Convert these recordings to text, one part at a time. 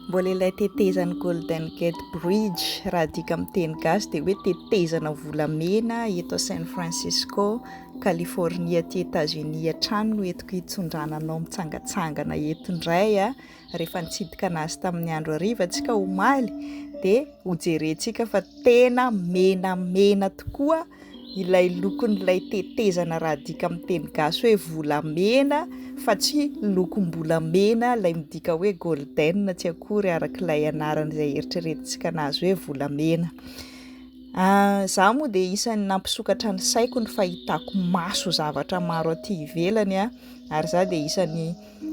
Mbola ilay tetezan'ny Golden Gate Bridge raha dika amin'ny teny gasy dia hoe tetezana volamena eto San Francisco, California aty États-Unis hatrany no entiko hitsondrananao mitsangatsangana eto indray rehefa nitsidika anazy tamin'ny andro hariva antsika omaly dia hojerentsika fa tena menamena tokoa ilay lokon'ilay tetezana raha dika amin'ny teny gasy hoe volamena fa tsy lokom-bolamena ilay midika hoe golden tsy akory arak'ilay anarana izay eritreretintsika anazy hoe volamena. Zaho moa dia isan'ny nampisokatra ny saiko ny fahitako maso zavatra maro aty ivelany ary zaho dia isan'ny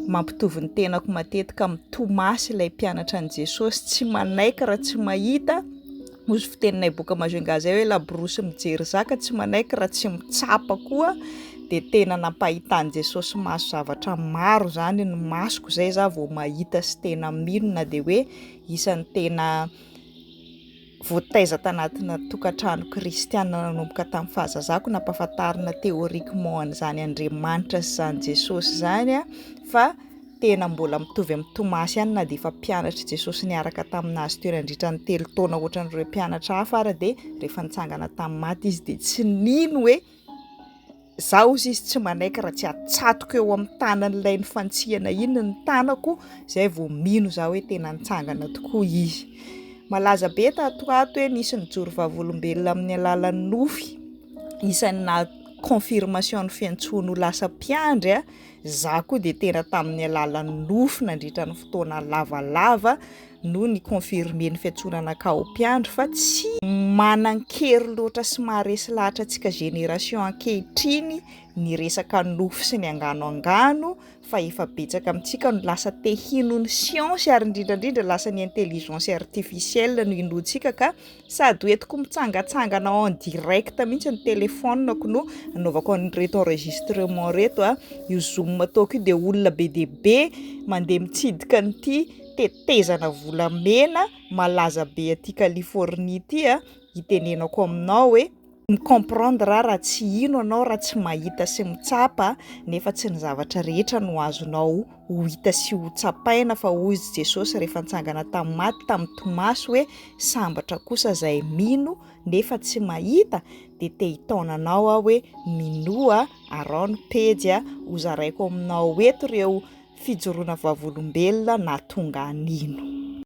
mampitovy ny tenako matetika amin'ny Tomasy ilay mpianatra an'i Jesosy tsy manaika raha tsy mahita. Mozy fiteninay boka Majunga zay hoe laborosy mijery zaka tsy manaika raha tsy mitsapa koa dia tena nampahitan'i Jesosy maso zavatra maro zany ny masoko zay za vao mahita sy tena minona dia hoe isan'ny tena voataiza tanatina tokantrano kristiana nanomboka tamin'ny fahazazako nampahafantarina théoriquement an'izany Andriamanitra sy zany Jesosy zany fa tena mbola mitovy amin'ny Tomasy ihany na dia efa mpianatra Jesosy niaraka taminazy teo nandritra ny 3 taona ohatran'ireo mpianatra hafa ary dia rehefa nitsangana tamin'ny maty izy dia tsy nino hoe zaho izy tsy manaika raha tsy atsatoko eo amin'ny tanan'ilay ny fantsihana iny ny tanako izay vao mino zaho hoe tena nitsangana tokoa izy. Malaza be tato hoe nisy nijoro vavolombelona amin'ny alalan'ny nofy isan'ny na confirmation ny fiantsoana ho lasa mpiandry za koa dia tena tamin'ny alalan'ny nofy nandritra ny fotoana lavalava no ny confirmer ny fiantsonanakao mpiandry fa tsy manan-kery loatra sy maharesy lahatra antsika génération ankehitriny ny resaka nofy sy ny angano fa efa betsaka amintsika no lasa te hinon'ny siansy ary indrindrandrindra lasa ny intelligence artificielle no inoantsika ka sady hoentiko mitsangatsangana en direct mihitsy ny telefonako no anaovako an'ireto enregistrement reto io zoom ataoko io dia olona be dia be mandeha mitsidika n'ity tetezana volamena malaza be aty Californie ity itenenako aminao hoe comprendre raha tsy ino anao raha tsy mahita sy mitsapa nefa tsy ny zavatra rehetra no azonao ho hita sy ho tsapaina fa hoy izy Jesosy rehefa nitsangana tamin'ny maty tamin'ny Tomasy hoe sambatra kosa izay mino nefa tsy mahita dia te hitaonanao hoe minoa arao ny pejy hozaraiko aminao eto ireo fijoroana vavolombelona na tonga anino.